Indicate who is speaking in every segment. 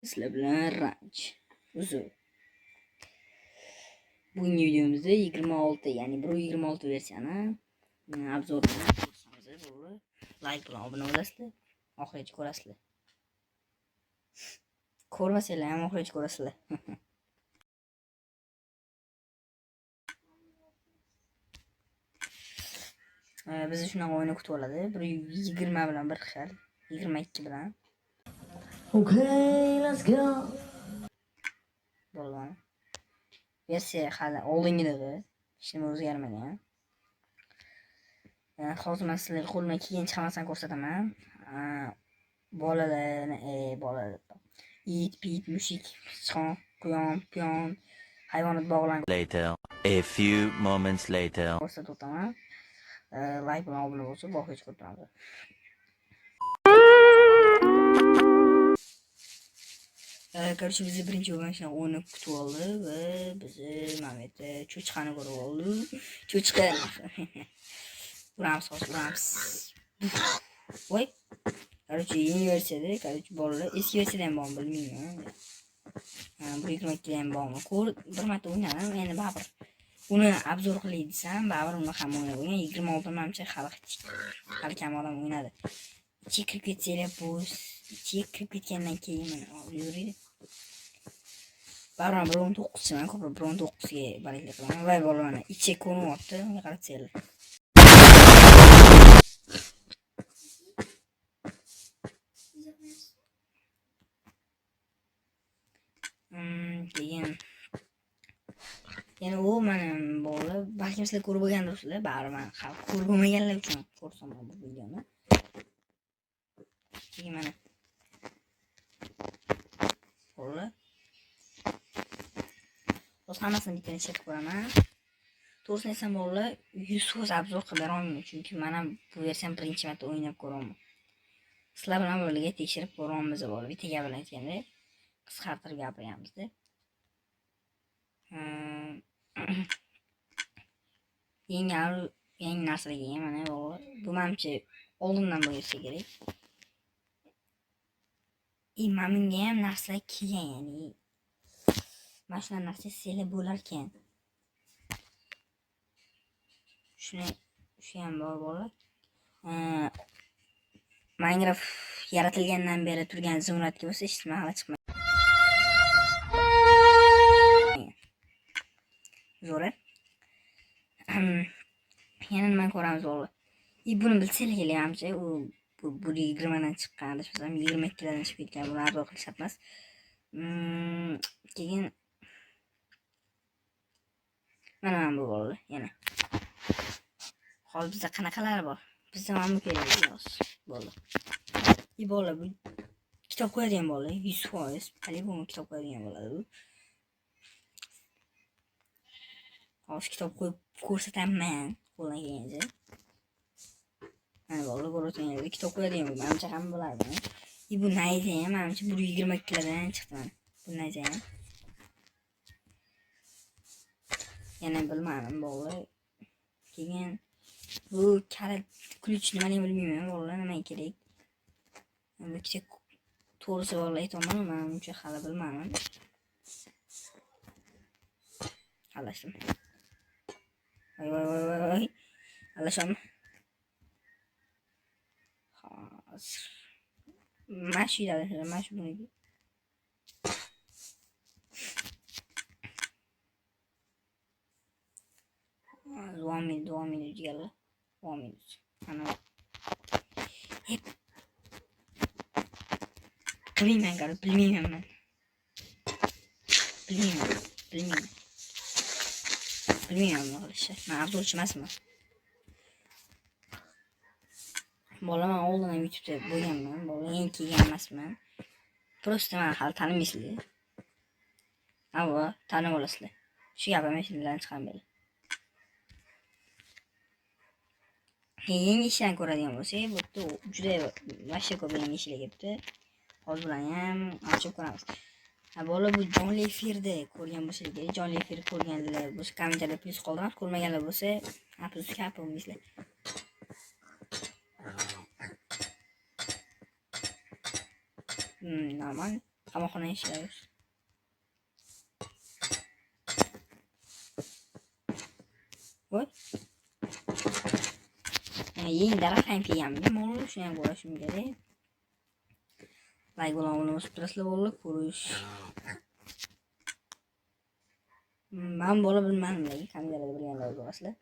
Speaker 1: Sizlar bilan ranch uzun. Bugungi videomizda 26 ya'ni 1.26 versiyani obzorini ko'rsamiz. Like bilan obuna bo'lasizlar. Oxirigacha ko'rasizlar. Ko'rmasanglar ham oxirigacha ko'rasizlar. Bizni shunaqa o'yin kutib oladi. 120 bilan bir xil, 22 bilan.
Speaker 2: Okay, let's go.
Speaker 1: Bo'lgan. Versiya hali oldingidagi, hech nima o'zgarmagan. Hozir men sizlarga qo'limdan kelgancha hammasini ko'rsataman. Bolalarni, bolalar. It, pit, mushuk, sichqon, quyon, piyon, hayvonot bog'lan.
Speaker 3: Later, a few moments later.
Speaker 1: Ko'rsatib o'taman. Like bilan obuna bo'lsa, boshqa ko'rib turamiz. Короче, bizni birinchi bo'lgan shuna o'yinni kutib oldi va bizni mana bu yerda cho'chqani ko'rib oldi. Cho'chqa. Uramiz. Voy. Короче, yeni versiyada, короче, bolalar eski versiyada ham bormi bilmayman. Bu 22 ham bormi? Bir marta o'ynadim, endi baribir uni obzor qilay desam, baribir uni ham o'ynab qo'ygan. 26 manimcha hali kam odam o'ynadi. Ichiga kirib ketsanglar bu ichiga kirib ketgandan keyin mana yuradi. Baribir 19 chiman, ko'proq 19 ga barakalla qilaman. Voy bola mana ichiga ko'rinyapti, unga qaratsanglar. Keyin yana u mana bola balkim sizlar ko'rib bo'lgandirsizlar, baribir men ko'rib bo'lmaganlar uchun ko'rsaman bu videoni. Keyin mana bola o'z hammasini bitta chekib ko'raman. To'g'risini aytsam bolalar 100% obzor qilib bera olmayman, chunki men ham bu versiyani birinchi marta o'ynab ko'raman. Sizlar bilan birga tekshirib ko'ramiz bolalar. Bitta gap bilan aytganda, qisqartirib gapiryapmiz-da. yangi narsalarga mana bu menimcha oldindan bo'lsa kerak. Menga ham narsalar kelgan, ya'ni mana shu narsa sizlar bo'lar ekan. Shu ham bor bolalar. Minecraft yaratilgandan beri turgan zumradga bo'lsa hech nima hali chiqmagan. Zo'r. Yana nima ko'ramiz bolalar. Buni bilsanglar kelayapti, u bu 20 dan chiqqan, adashmasam 22 dan chiqib ketgan, buni arzon qilish emas. Keyin mana bu bolalar yana. Hozir bizda qanaqalar bor? Bizda mana bu kerak bolalar. Bolalar bu kitob qo'yadigan bolalar 100%, по-любому kitob qo'yadigan bo'ladi bu. Hozir kitob qo'yib ko'rsataman qo'ldan kelgancha. Mana bolalar ko'rayotganingiz kitob qo'yadigan bu, menimcha ham bo'ladi. Bu nayza ham menimcha 122 dan chiqdi mana. Bu nayza ham. Yana bilmadim bolalar. Keyin bu kalit ключ nimaligini bilmayman bolalar, nima kerak. Bu kichik to'g'risi bolalar aytaman, men uncha hali bilmadim. Alashim. Voy. Alasham. Hozir. Mash buniki. One minute yalla. 1 minute. Ana. Hep. Bilmayman gar, bilmayman men. Bilmayman o'g'lishlar. Men obzorchi emasman. Bolaman oldin ham YouTube'da bo'lganman, bola yangi kelgan emasman. Просто men hali tanimaysizlar. Avva, tanib olasizlar. Shu gapim esingizdan chiqarmaydi. Yangi ishlarni ko'radigan bo'lsak, bu yerda juda vashcha ko'p yangi ishlar kelibdi. Hozir bilan ham ancha ko'ramiz. Bolalar bu jonli efirda ko'rgan bo'lsangiz kerak. Jonli efir ko'rganlar bo'lsa kommentariyada plus qoldirib, ko'rmaganlar bo'lsa, plus kapingizlar. Normal. qamoqxona ishlaymiz. Voy. Yeni daraxt ham kelganmiz. Mana shuni ham ko'rishim kerak. Like bo'lganini bosib turasizlar bolalar, ko'rish. Men bola bilmadim lekin kamerada bilganlar bo'lasizlar.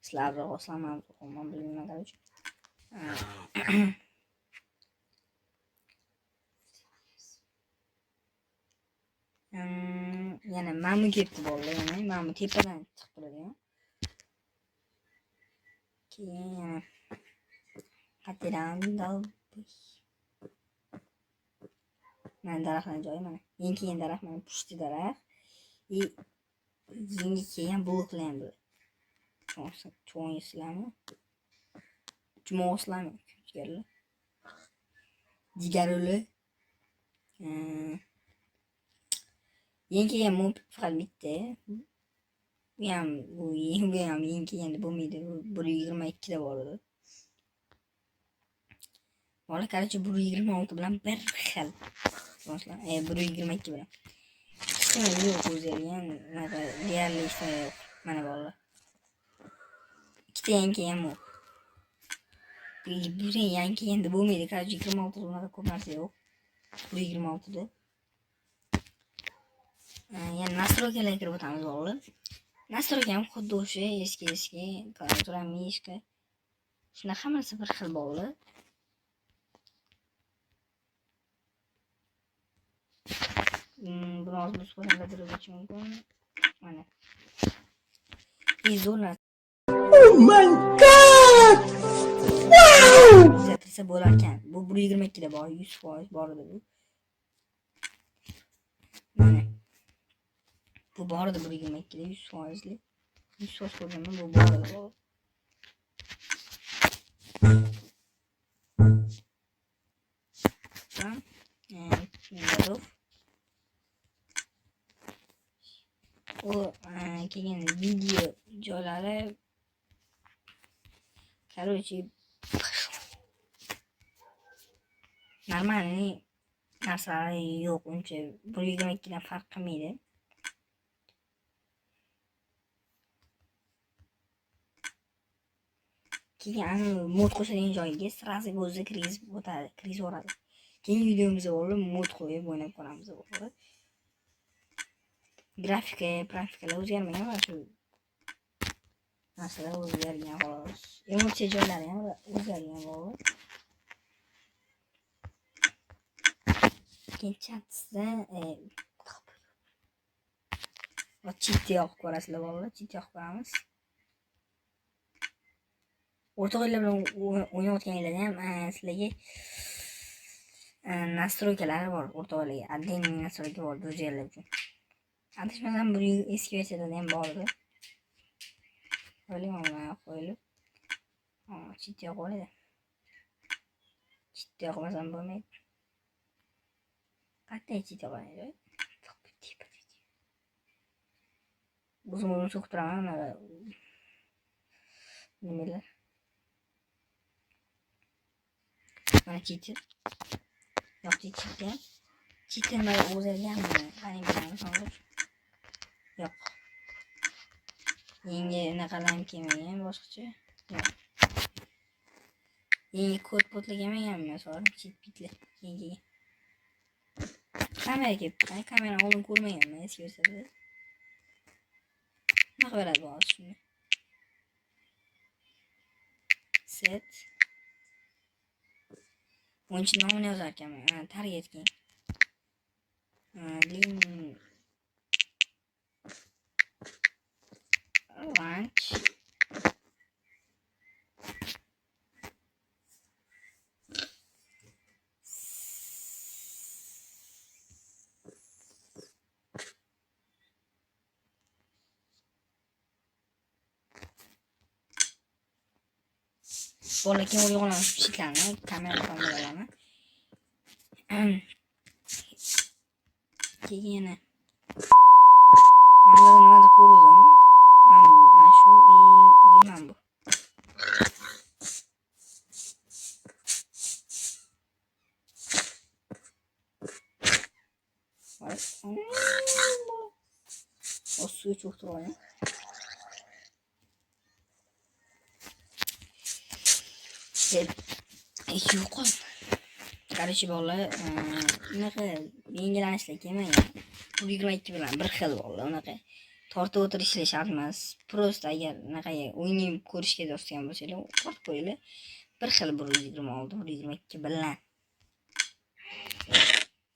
Speaker 1: Sizlar abzor olsam ham men bilmayman qarang. Yana mamu ketdi bolalar, yana mamu tepadan chiqib turadigan. Keyin yana qatirandal. Mana daraxtning joyi mana. Eng keyin daraxt mana pushti daraxt. Yangi kelgan bloklar ham bor. Cho'ng'islarmi? Jumo'slarmi? Jigarlar. Jigaruli. Yangi kelgan mob faqat bitta. Bu ham yangi kelganda bo'lmaydi. 122 da bor edi. Bola qarchi 126 bilan bir xil. Do'stlar, 122 bilan. Ishni yo'q o'zgargan, deyarli ishni yo'q. Mana bolalar. Ikkita yangi ham yo'q. Bir yangi endi bo'lmaydi. Qarchi 26 unaqa ko'p narsa yo'q. 126 da. Yani настройкаларga kirib o'tamiz bolalar. Настройка ham xuddi o'sha eski klaviatura mishka. Shuna hammasi bir xil bolalar. Biroz bo'stonlarga mumkin. Mana. Izolat. Oh my god! Wow! Zatirsa bo'lar ekan. Bu 122 da bor, 100% bor edi bu. Mana. Bu bor edi 122 da 100%li. 100% ko'rganman, bu bor edi. O keyin video joylari короче normalniy narsalar yo'q, uncha 122 dan farq qilmaydi. Keyin mod qo'shadigan joyiga sразу o'zi kirgizib o'tadi, kirgizib o'radi. Keyin videomizda bo'lib mod qo'yib o'ynab ko'ramiz bo'lib. Grafikalar o'zgarmagan va shu narsalar o'zgargan xolos. Emotsiya joylari ham o'zgargan bo'lib. Keyin chatsda chitni yoqib ko'rasizlar bolalar, chitni yoqib ko'ramiz. O'rtoqlar bilan o'ynayotganingizda ham sizlarga настройкалari bor, o'rtoqlarga отдельный настройка bor друзьялар uchun. Adashmasam bu eski versiyada ham bor edi. O'ylayman qo'yilib. Chitni yoqib oladi. Chitni yoqmasam bo'lmaydi. Qanday chitni yoqadi? O'zim so'qib turaman mana. Nimalar? Mana chitni. Yo'q chitni. Chitni mana o'zgarganmi? Qani bilmayman. Yo'q. Yangi naqalam kelmagan boshqacha. Yo'q. Yangi kod kelmaganmi? Masalan, chip-pitlar yangi. Kamera kelibdi. Kamera oldin ko'rmaganman eski versiyada. Nima qiladi bu shuni? Set. O'yinchi nomini yozar ekanman. Target keyin. Launch. Bola keyin uyg'onib chiqadi, kamera kameralami. Keyin yana nimadir ko'rdim. Mana shu bilmayman bu. Voy. Osuga cho'ktirib olaman. Yo'q. Qarshi bolalar unaqa yangilanishlar kelmagan. 22 bilan bir xil bolalar unaqa tortib o'tirishlar shart emas. Prosta agar unaqa o'ynab ko'rishga do'stgan bo'lsanglar, tortib qo'yinglar. Bir xil 126, 122 bilan.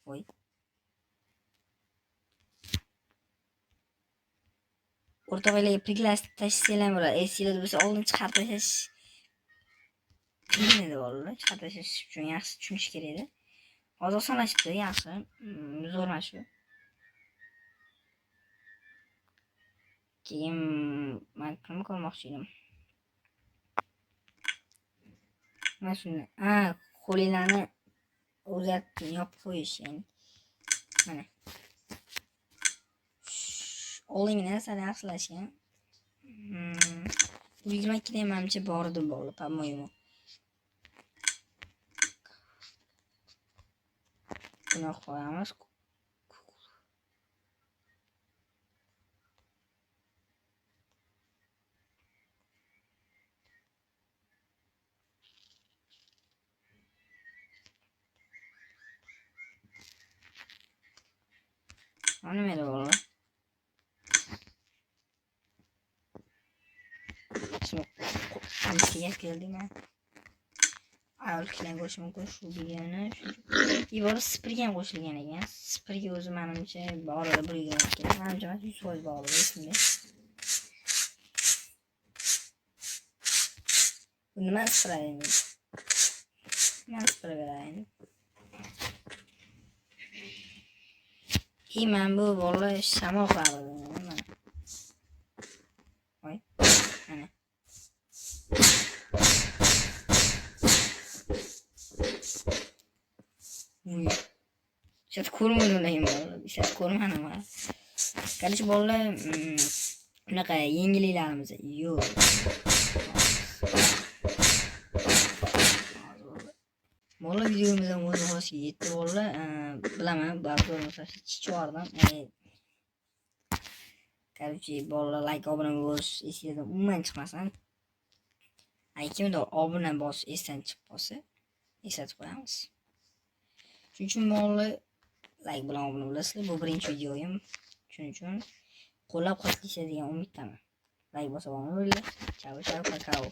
Speaker 1: Voy. O'rtoqlarga priglas tashsanglar bo'ladi. Esingizda bo'lsa oldin chiqarib tashlash. Nima bolalar? Chiqarib tashlash uchun yaxshi tushunish kerak edi. Hozir osonlashibdi, yaxshi. Zo'r emas shu. Keyin men nima ko'rmoqchi edim? Mana shuni. Qo'linglarni o'zgartirib yopib qo'yish, ya'ni. Mana. Oldingina sal yaxshilashgan. 22 da menimcha bor edi bolalar, по-моему. Buni qo'yamiz. Mana meni bolalar. Qanchaga keldingmi? Ayollar qo'shib mumkin shu videoni. Ibora spirga ham qo'shilgan ekan. Spirga o'zi menimcha bor edi 122. Menimcha 100% bor edi esimda. Bu nima spray endi? Nima spray beraylik? Men bu bola shamol qiladi. Mana. Voy. Mana. Uy. Şat ko'rmadim bolalar. Şat ko'rmadim ha. Qarish bolalar unaqa yengilliklarimiz yo'q. Bolalar videomizdan o'z xosiga yetdi bolalar. Bilaman, ba'zida mesela chichordan, Короче, bolalar like obuna bo'lish esingizdan umuman chiqmasin. Kimdir obuna bosish esdan chiqib qolsa, eslatib qo'yamiz. Shuning uchun bolalar like bilan obuna bo'lasizlar. Bu birinchi videoyim. Shuning uchun qo'llab-quvvatlaysiz degan umiddaman. Like bosib olinglar. Chao, chao, kakao.